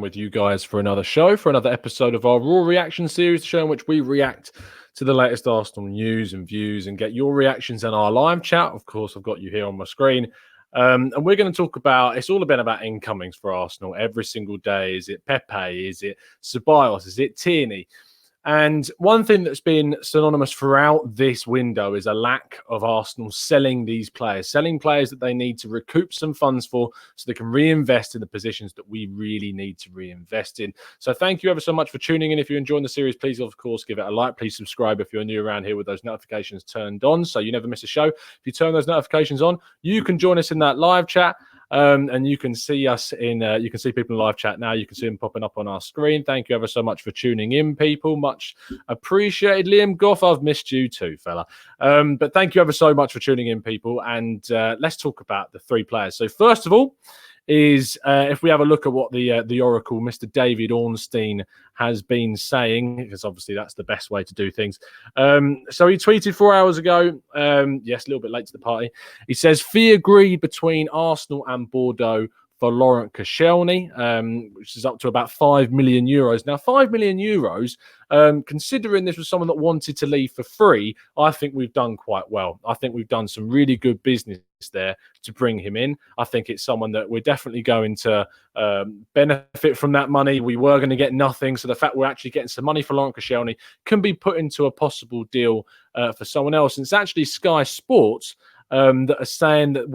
with you guys for another show, for another episode of our Raw Reaction series, the show in which we react to the latest Arsenal news and views and get your reactions in our live chat. Of course, I've got you here on my screen. And we're going to talk about, it's all about incomings for Arsenal every single day. Is it Pepe? Is it Ceballos? Is it Tierney? And one thing that's been synonymous throughout this window is a lack of Arsenal selling these players, selling players that they need to recoup some funds for so they can reinvest in the positions that we really need to reinvest in. So thank you ever so much for tuning in. If you're enjoying the series, please, of course, give it a like. Please subscribe if you're new around here with those notifications turned on so you never miss a show. If you turn those notifications on, you can join us in that live chat. And you can see us in, you can see people in live chat now. You can see them popping up on our screen. Thank you ever so much for tuning in, people. Much appreciated. Liam Goff, I've missed you too, fella. But thank you ever so much for tuning in, people. And let's talk about the three players. So first of all, is if we have a look at what the Oracle, Mr. David Ornstein, has been saying, because obviously that's the best way to do things. So he tweeted 4 hours ago, yes, a little bit late to the party. He says, fee agreed between Arsenal and Bordeaux for Laurent Koscielny, which is up to about 5 million euros. Now, 5 million euros, considering this was someone that wanted to leave for free, I think we've done quite well. I think we've done some really good business there to bring him in. I think it's someone that we're definitely going to benefit from that money. We were going to get nothing. So the fact we're actually getting some money for Laurent Koscielny can be put into a possible deal for someone else. And it's actually Sky Sports that are saying that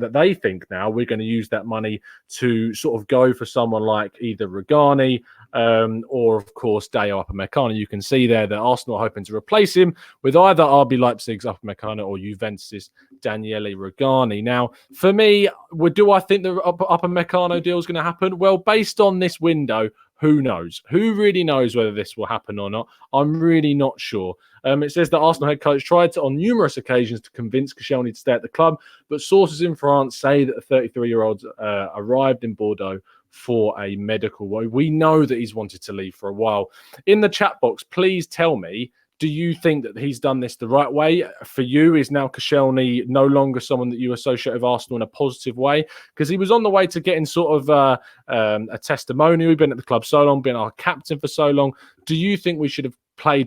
that they think now we're going to use that money to sort of go for someone like either Regani or, of course, Deo Upamecano. You can see there that Arsenal are hoping to replace him with either RB Leipzig's Upamecano or Juventus's Daniele Regani. Now, for me, do I think the Upamecano deal is going to happen? Well, based on this window, who knows? Who really knows whether this will happen or not? I'm really not sure. It says that Arsenal head coach tried to, on numerous occasions, to convince Koscielny to stay at the club, but sources in France say that the 33-year-old arrived in Bordeaux for a medical woe. We know that he's wanted to leave for a while. In the chat box, please tell me, do you think that he's done this the right way? For you, is now Koscielny no longer someone that you associate with Arsenal in a positive way? Because he was on the way to getting sort of a testimonial. He's been at the club so long, been our captain for so long. Do you think we should have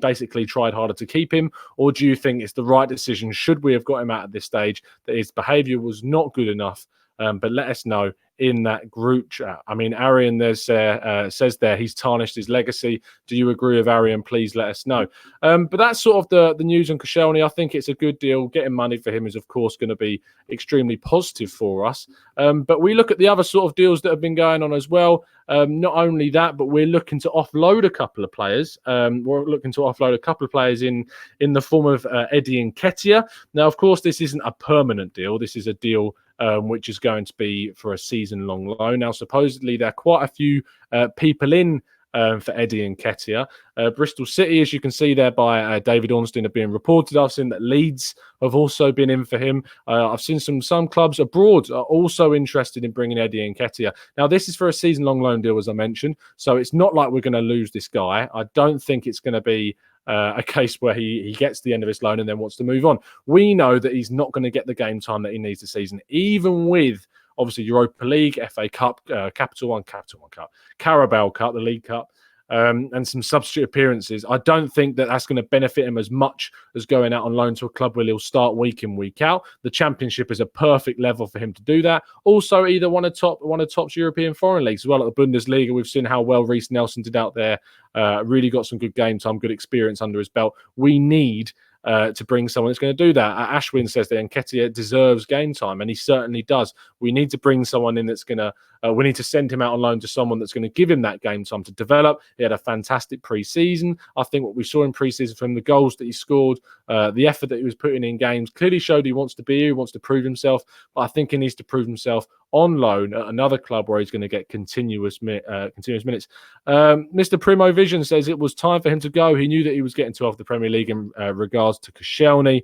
basically tried harder to keep him? Or do you think it's the right decision, should we have got him out at this stage, that his behaviour was not good enough? But let us know in that group chat. I mean, Arian says there he's tarnished his legacy. Do you agree with Arian? Please let us know. But that's sort of the news on Koscielny. I think it's a good deal. Getting money for him is, of course, going to be extremely positive for us. But we look at the other sort of deals that have been going on as well. Not only that, but we're looking to offload a couple of players. We're looking to offload a couple of players in the form of Nketiah. Nketiah. Now, of course, this isn't a permanent deal. This is a deal which is going to be for a season-long loan. Now, supposedly, there are quite a few people in for Nketiah. Bristol City, as you can see there by David Ornstein, have been reported. I've seen that Leeds have also been in for him. I've seen some clubs abroad are also interested in bringing Nketiah. Now, this is for a season-long loan deal, as I mentioned, so it's not like we're going to lose this guy. I don't think it's going to be a case where he gets the end of his loan and then wants to move on. We know that he's not going to get the game time that he needs this season, even with obviously Europa League, FA Cup, Capital One Cup, Carabao Cup, the League Cup, and some substitute appearances. I don't think that that's going to benefit him as much as going out on loan to a club where he'll start week in, week out. The Championship is a perfect level for him to do that. Also, either one of top's European foreign leagues as well. At the Bundesliga, we've seen how well Reece Nelson did out there. Really got some good game time, good experience under his belt. We need to bring someone that's going to do that. Ashwin says that Nketiah deserves game time, and he certainly does. We need to bring someone in that's going to, we need to send him out on loan to someone that's going to give him that game time to develop. He had a fantastic pre-season. I think what we saw in pre-season from the goals that he scored, the effort that he was putting in games, clearly showed he wants to be here, he wants to prove himself, but I think he needs to prove himself on loan at another club where he's going to get continuous minutes. Mr. Primo Vision says it was time for him to go. He knew that he was getting too off the Premier League in regards to Koscielny.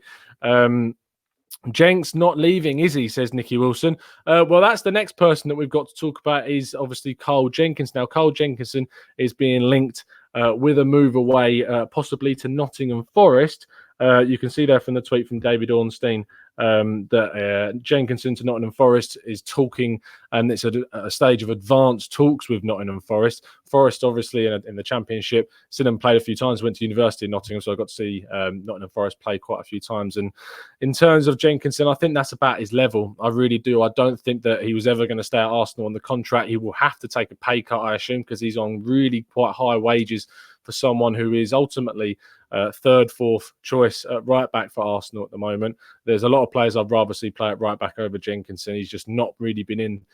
Jenks not leaving, is he? Says Nicky Wilson. Well, that's the next person that we've got to talk about is obviously Carl Jenkinson. Now, Carl Jenkinson is being linked with a move away, possibly to Nottingham Forest. You can see there from the tweet from David Ornstein that Jenkinson to Nottingham Forest is talking, and it's a stage of advanced talks with Nottingham Forest. Forest, obviously, in the Championship, seen them played a few times, went to university in Nottingham, so I got to see Nottingham Forest play quite a few times. And in terms of Jenkinson, I think that's about his level. I really do. I don't think that he was ever going to stay at Arsenal on the contract. He will have to take a pay cut, I assume, because he's on really quite high wages for someone who is ultimately third, fourth choice at right back for Arsenal at the moment. There's a lot of players I'd rather see play at right back over Jenkinson. He's just not really been in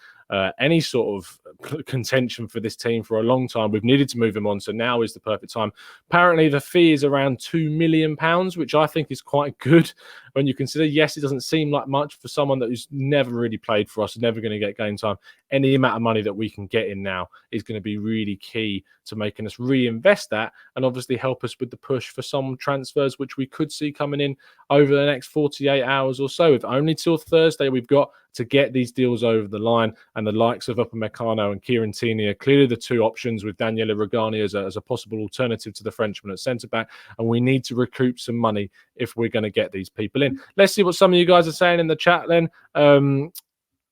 any sort of contention for this team for a long time. We've needed to move him on, so now is the perfect time. Apparently, the fee is around £2 million, which I think is quite good when you consider, yes, it doesn't seem like much for someone that who's never really played for us, never going to get game time. Any amount of money that we can get in now is going to be really key to making us reinvest that and obviously help us with the push for some transfers, which we could see coming in over the next 48 hours or so. If only till Thursday we've got to get these deals over the line, and the likes of Upamecano and Nketiah are clearly the two options, with Daniele Rugani as a possible alternative to the Frenchman at centre-back, and we need to recoup some money if we're going to get these people in. Let's see what some of you guys are saying in the chat then.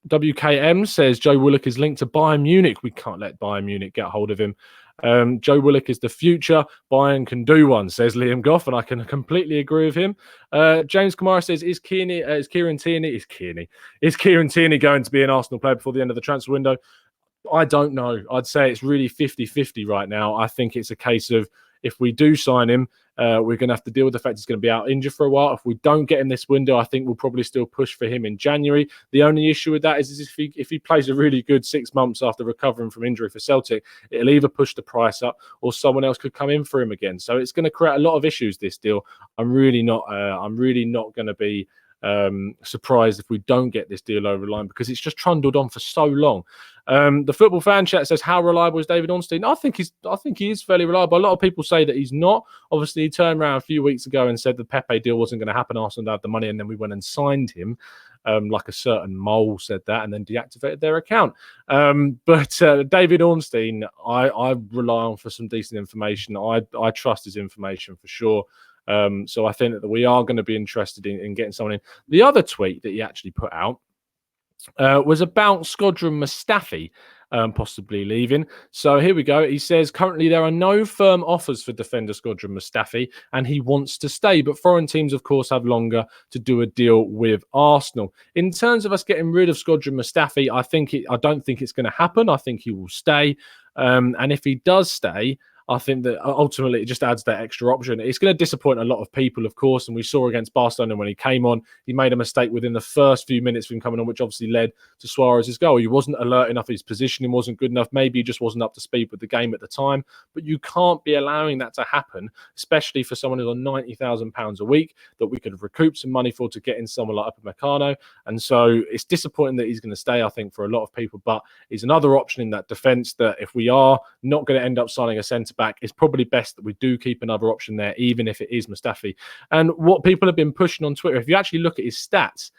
WKM says Joe Willock is linked to Bayern Munich. We can't let Bayern Munich get hold of him. Joe Willock is the future. Bayern can do one, says Liam Goff, and I can completely agree with him. James Kamara says, is Kieran Tierney going to be an Arsenal player before the end of the transfer window? I don't know. I'd say it's really 50-50 right now. I think it's a case of, if we do sign him, we're going to have to deal with the fact he's going to be out injured for a while. If we don't get him this window, I think we'll probably still push for him in January. The only issue with that is if he plays a really good 6 months after recovering from injury for Celtic, it'll either push the price up or someone else could come in for him again. So it's going to create a lot of issues, this deal. I'm really not going to be surprised if we don't get this deal over the line, because it's just trundled on for so long. The football fan chat says, how reliable is David Ornstein? I think he is fairly reliable. A lot of people say that he's not. Obviously, he turned around a few weeks ago and said the Pepe deal wasn't going to happen. Arsenal had the money, and then we went and signed him. Like a certain mole said that, and then deactivated their account. But David Ornstein, I rely on for some decent information. I trust his information for sure. So I think that we are going to be interested in getting someone in. The other tweet that he actually put out was about Shkodran Mustafi possibly leaving. So here we go. He says, currently there are no firm offers for defender Shkodran Mustafi, and he wants to stay. But foreign teams, of course, have longer to do a deal with Arsenal. In terms of us getting rid of Shkodran Mustafi, I don't think it's going to happen. I think he will stay. And if he does stay, I think that ultimately it just adds that extra option. It's going to disappoint a lot of people, of course, and we saw against Barcelona when he came on, he made a mistake within the first few minutes of him coming on, which obviously led to Suarez's goal. He wasn't alert enough, his positioning wasn't good enough, maybe he just wasn't up to speed with the game at the time, but you can't be allowing that to happen, especially for someone who's on £90,000 a week that we could have recouped some money for to get in someone like Upamecano. And so it's disappointing that he's going to stay, I think, for a lot of people, but he's another option in that defence that if we are not going to end up signing a centre-back, it's probably best that we do keep another option there, even if it is Mustafi. And what people have been pushing on Twitter, if you actually look at his stats,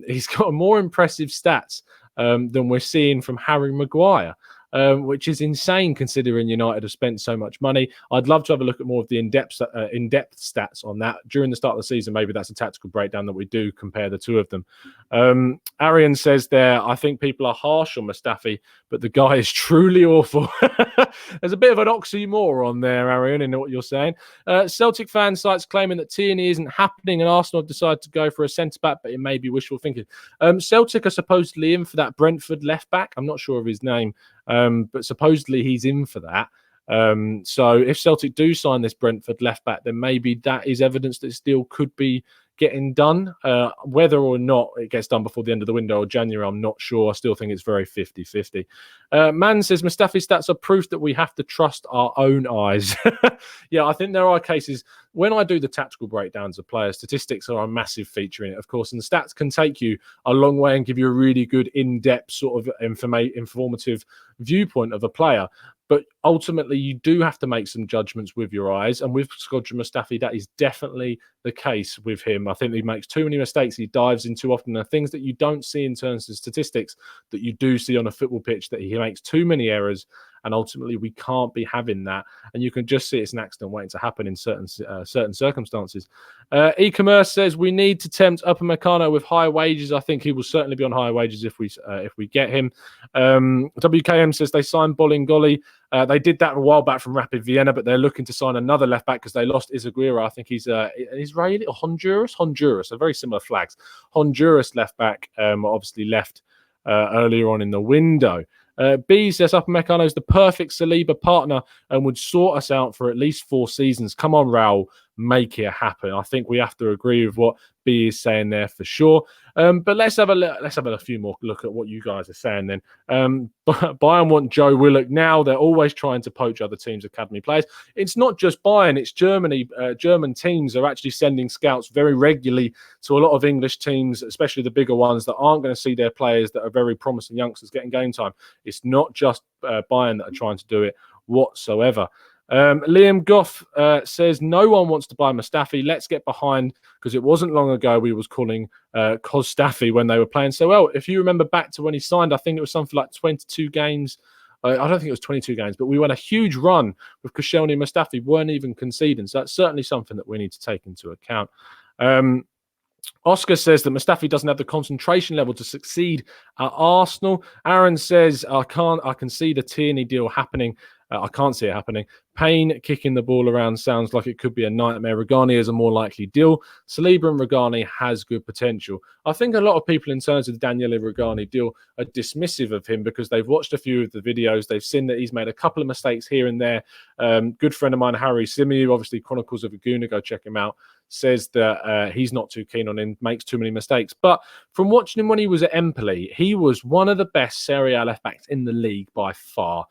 he's got more impressive stats than we're seeing from Harry Maguire. Which is insane considering United have spent so much money. I'd love to have a look at more of the in-depth stats on that during the start of the season. Maybe that's a tactical breakdown that we do compare the two of them. Arian says there, I think people are harsh on Mustafi, but the guy is truly awful. There's a bit of an oxymoron there, Arian, in what you're saying. Celtic fan sites claiming that Tierney isn't happening and Arsenal have decided to go for a centre-back, but it may be wishful thinking. Celtic are supposedly in for that Brentford left-back. I'm not sure of his name. But supposedly he's in for that. So if Celtic do sign this Brentford left back, then maybe that is evidence that this deal could be getting done. Whether or not it gets done before the end of the window or January, I'm not sure. I still think it's very 50-50. Man says Mustafi's stats are proof that we have to trust our own eyes. Yeah, I think there are cases when I do the tactical breakdowns of players, statistics are a massive feature in it, of course, and the stats can take you a long way and give you a really good in-depth sort of informative viewpoint of a player. But ultimately, you do have to make some judgments with your eyes. And with Shkodran Mustafi, that is definitely the case with him. I think he makes too many mistakes. He dives in too often. The things that you don't see in terms of statistics that you do see on a football pitch, that he makes too many errors. and ultimately we can't be having that. And you can just see it's an accident waiting to happen in certain circumstances. E-commerce says we need to tempt Upamecano with high wages. I think he will certainly be on high wages if we get him. WKM says they signed Bolingoli. They did that a while back from Rapid Vienna, but they're looking to sign another left back because they lost Izaguirre. I think he's Israeli or Honduras. So very similar flags. Honduras left back, obviously left earlier on in the window. B says Upamecano is the perfect Saliba partner and would sort us out for at least 4 seasons. Come on, Raul, make it happen. I think we have to agree with what B is saying there for sure. But let's have a few more look at what you guys are saying then. Bayern want Joe Willock now. They're always trying to poach other teams' academy players. It's not just Bayern, it's Germany. German teams are actually sending scouts very regularly to a lot of English teams, especially the bigger ones that aren't going to see their players that are very promising youngsters getting game time. It's not just Bayern that are trying to do it whatsoever. Liam Goff says no one wants to buy Mustafi. Let's get behind, because it wasn't long ago we was calling Koscielny when they were playing so well. If you remember back to when he signed, I think it was something like 22 games. I don't think it was 22 games, but we went a huge run with Koscielny and Mustafi, weren't even conceding. So that's certainly something that we need to take into account. Oscar says that Mustafi doesn't have the concentration level to succeed at Arsenal. Aaron says, I can see the Tierney deal happening. I can't see it happening. Payne kicking the ball around sounds like it could be a nightmare. Regani is a more likely deal. Saliba and Regani has good potential. I think a lot of people in terms of the Daniele Regani deal are dismissive of him because they've watched a few of the videos. They've seen that he's made a couple of mistakes here and there. Good friend of mine, Harry Simiu, obviously Chronicles of a Gooner, go check him out, says that he's not too keen on him, makes too many mistakes. But from watching him when he was at Empoli, he was one of the best Serie A left backs in the league by far.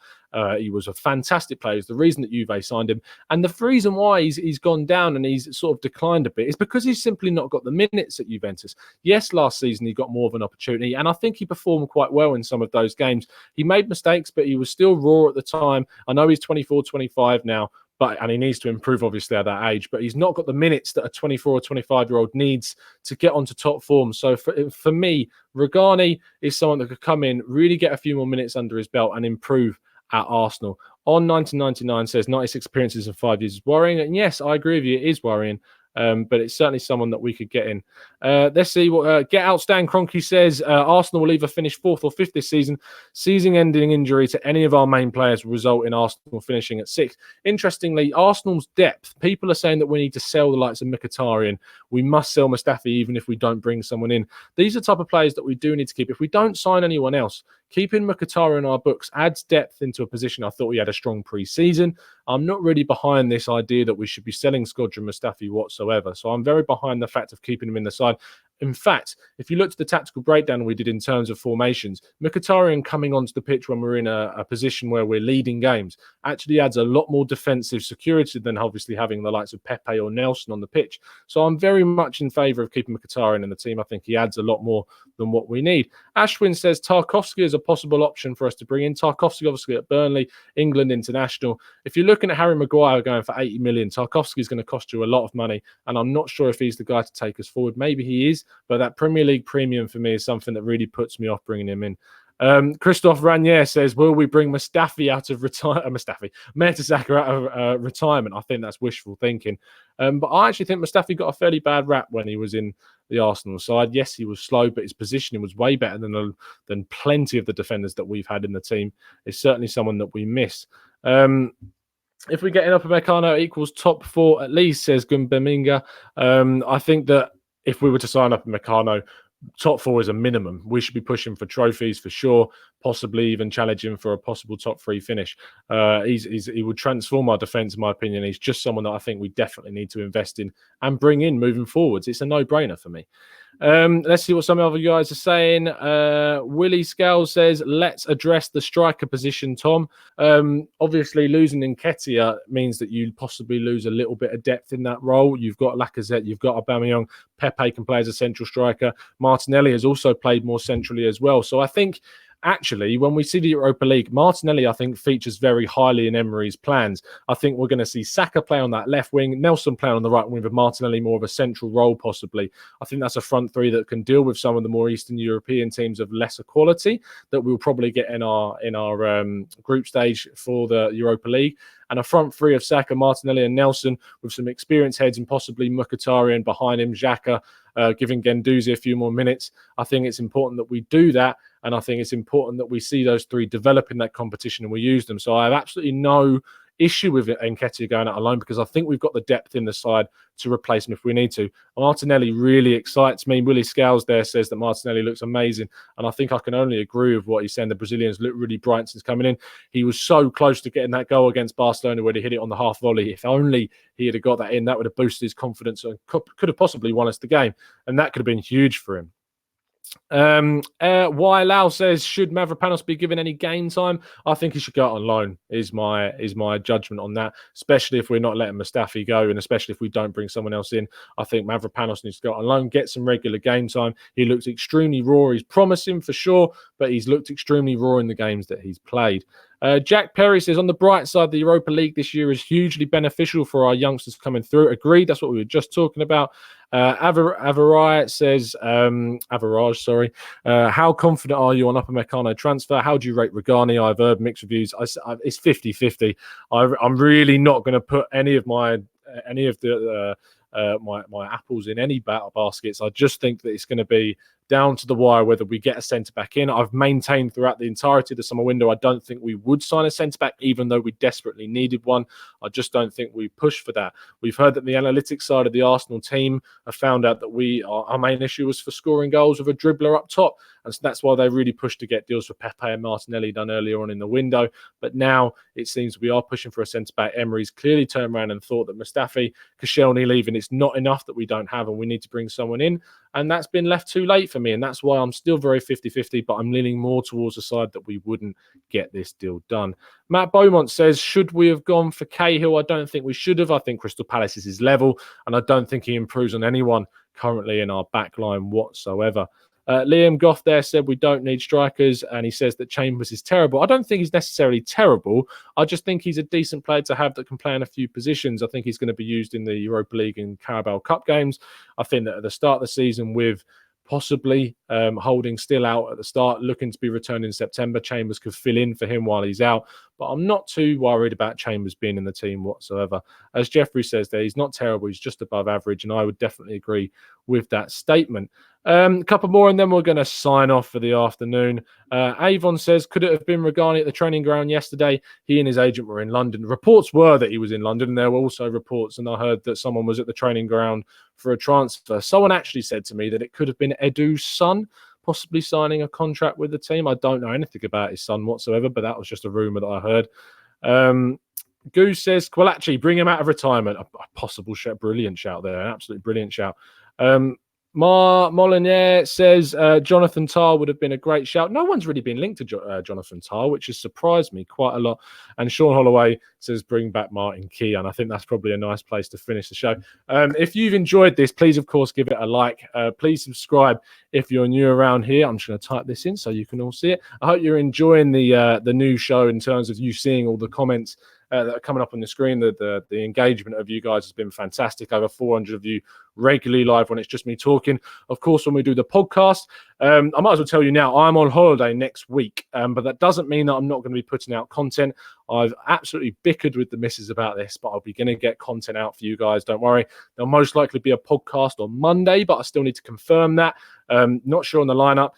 He was a fantastic player. It's the reason that Juve signed him. And the reason why he's gone down and he's sort of declined a bit is because he's simply not got the minutes at Juventus. Yes, last season he got more of an opportunity, and I think he performed quite well in some of those games. He made mistakes, but he was still raw at the time. I know he's 24, 25 now, and he needs to improve, obviously, at that age. But he's not got the minutes that a 24 or 25-year-old needs to get onto top form. So for me, Regani is someone that could come in, really get a few more minutes under his belt and improve at Arsenal. On 1999 says 96 appearances in 5 years is worrying. And yes, I agree with you, it is worrying. But it's certainly someone that we could get in. Let's see what Get Out Stan Kroenke says. Arsenal will either finish 4th or 5th this season. Season-ending injury to any of our main players will result in Arsenal finishing at 6th. Interestingly, Arsenal's depth. People are saying that we need to sell the likes of Mkhitaryan. We must sell Mustafi even if we don't bring someone in. These are the type of players that we do need to keep. If we don't sign anyone else, keeping Mkhitaryan in our books adds depth into a position. I thought we had a strong pre-season. I'm not really behind this idea that we should be selling Shkodran Mustafi whatsoever. So I'm very behind the fact of keeping him in the side. In fact, if you look at the tactical breakdown we did in terms of formations, Mkhitaryan coming onto the pitch when we're in a position where we're leading games actually adds a lot more defensive security than obviously having the likes of Pepe or Nelson on the pitch. So I'm very much in favour of keeping Mkhitaryan in the team. I think he adds a lot more than what we need. Ashwin says Tarkowski is a possible option for us to bring in. Tarkowski obviously at Burnley, England international. If you're looking at Harry Maguire going for 80 million, Tarkowski is going to cost you a lot of money, and I'm not sure if he's the guy to take us forward. Maybe he is, but that Premier League premium for me is something that really puts me off bringing him in. Christophe Ranier says, will we bring Mustafi out of Mertesacker out of retirement? I think that's wishful thinking. But I actually think Mustafi got a fairly bad rap when he was in the Arsenal side. Yes, he was slow, but his positioning was way better than plenty of the defenders that we've had in the team. It's certainly someone that we miss. If we get in Upamecano equals top 4 at least, says Gumbeminga. I think that if we were to sign Upamecano, top 4 is a minimum. We should be pushing for trophies for sure, possibly even challenging for a possible top 3 finish. He would transform our defence, in my opinion. He's just someone that I think we definitely need to invest in and bring in moving forwards. It's a no-brainer for me. Let's see what some other guys are saying. Willie Scales says, let's address the striker position, Tom. Obviously, losing Nketiah means that you possibly lose a little bit of depth in that role. You've got Lacazette, you've got Aubameyang. Pepe can play as a central striker. Martinelli has also played more centrally as well. So I think actually, when we see the Europa League, Martinelli, I think, features very highly in Emery's plans. I think we're going to see Saka play on that left wing, Nelson play on the right wing with Martinelli more of a central role, possibly. I think that's a front three that can deal with some of the more Eastern European teams of lesser quality that we'll probably get in our group stage for the Europa League. And a front three of Saka, Martinelli and Nelson with some experienced heads and possibly Mkhitaryan behind him, Xhaka, giving Guendouzi a few more minutes. I think it's important that we do that. And I think it's important that we see those three develop in that competition and we use them. So I have absolutely no issue with Nketiah going out alone because I think we've got the depth in the side to replace him if we need to. Martinelli really excites me. Willie Scales there says that Martinelli looks amazing. And I think I can only agree with what he's saying. The Brazilians look really bright since coming in. He was so close to getting that goal against Barcelona where he hit it on the half volley. If only he had got that in, that would have boosted his confidence and could have possibly won us the game. And that could have been huge for him. Y Lau says, should Mavropanos be given any game time? I think he should go out on loan is my judgment on that, especially if we're not letting Mustafi go and especially if we don't bring someone else in. I think Mavropanos needs to go out on loan, get some regular game time. He looks extremely raw. He's promising for sure, but he's looked extremely raw in the games that he's played. Jack Perry says, on the bright side, the Europa League this year is hugely beneficial for our youngsters coming through. Agreed. That's what we were just talking about. Average says, how confident are you on Upamecano transfer? How do you rate Regani? I've heard mixed reviews. It's 50-50. I'm really not going to put any of my apples in any baskets. I just think that it's going to be down to the wire whether we get a centre-back in. I've maintained throughout the entirety of the summer window I don't think we would sign a centre-back even though we desperately needed one. I just don't think we push for that. We've heard that the analytics side of the Arsenal team have found out that our main issue was for scoring goals with a dribbler up top, and so that's why they really pushed to get deals for Pepe and Martinelli done earlier on in the window. But now it seems we are pushing for a centre-back. Emery's clearly turned around and thought that Mustafi, Koscielny leaving, it's not enough that we don't have and we need to bring someone in. And that's been left too late for me. And that's why I'm still very 50-50, but I'm leaning more towards the side that we wouldn't get this deal done. Matt Beaumont says, should we have gone for Cahill? I don't think we should have. I think Crystal Palace is his level, and I don't think he improves on anyone currently in our back line whatsoever. Liam Goff there said we don't need strikers, and he says that Chambers is terrible. I don't think he's necessarily terrible. I just think he's a decent player to have that can play in a few positions. I think he's going to be used in the Europa League and Carabao Cup games. I think that at the start of the season with possibly Holding still out at the start, looking to be returned in September, Chambers could fill in for him while he's out. But I'm not too worried about Chambers being in the team whatsoever. As Jeffrey says there, he's not terrible. He's just above average, and I would definitely agree with that statement. A couple more, and then we're going to sign off for the afternoon. Avon says, could it have been Regani at the training ground yesterday? He and his agent were in London. Reports were that he was in London, and there were also reports, and I heard that someone was at the training ground for a transfer. Someone actually said to me that it could have been Edu's son, possibly signing a contract with the team. I don't know anything about his son whatsoever, but that was just a rumour that I heard. Goose says, well, actually, bring him out of retirement. A possible shout, brilliant shout there, an absolutely brilliant shout. Molinier says Jonathan Tah would have been a great shout. No one's really been linked to Jonathan Tah, which has surprised me quite a lot. And Sean Holloway says bring back Martin Key, and I think that's probably a nice place to finish the show. If you've enjoyed this, please, of course, give it a like. Please subscribe if you're new around here. I'm just going to type this in so you can all see it. I hope you're enjoying the new show in terms of you seeing all the comments that are coming up on the screen. The engagement of you guys has been fantastic. Over 400 of you regularly live when it's just me talking. Of course, when we do the podcast, I might as well tell you now, I'm on holiday next week, but that doesn't mean that I'm not going to be putting out content. I've absolutely bickered with the missus about this, but I'll be going to get content out for you guys. Don't worry. There'll most likely be a podcast on Monday, but I still need to confirm that. Not sure on the lineup.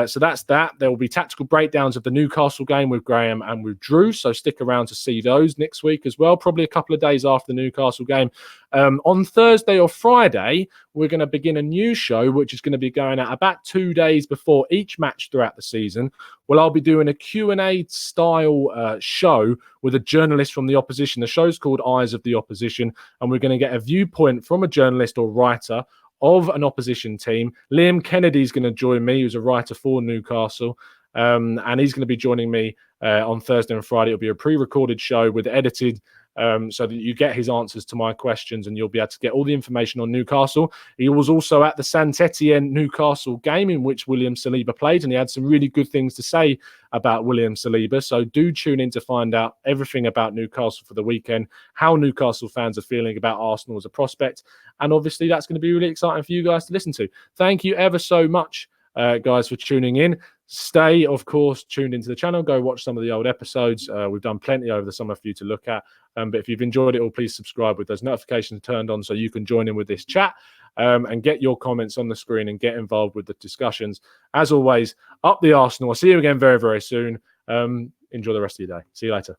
So that's that. There will be tactical breakdowns of the Newcastle game with Graham and with Drew. So stick around to see those next week as well, probably a couple of days after the Newcastle game. On Thursday or Friday, we're going to begin a new show, which is going to be going out about 2 days before each match throughout the season. Well, I'll be doing a Q&A style show with a journalist from the opposition. The show's called Eyes of the Opposition, and we're going to get a viewpoint from a journalist or writer of an opposition team. Liam Kennedy's going to join me, who's a writer for Newcastle, and he's going to be joining me on Thursday and Friday. It'll be a pre-recorded show with edited so that you get his answers to my questions, and you'll be able to get all the information on Newcastle. He was also at the Nketiah Newcastle game in which William Saliba played, and he had some really good things to say about William Saliba. So do tune in to find out everything about Newcastle for the weekend, how Newcastle fans are feeling about Arsenal as a prospect. And obviously that's going to be really exciting for you guys to listen to. Thank you ever so much, guys, for tuning in. Stay, of course, tuned into the channel. Go watch some of the old episodes. We've done plenty over the summer for you to look at. But if you've enjoyed it all, please subscribe with those notifications turned on so you can join in with this chat and get your comments on the screen and get involved with the discussions. As always, up the Arsenal. I'll see you again very, very soon. Enjoy the rest of your day. See you later.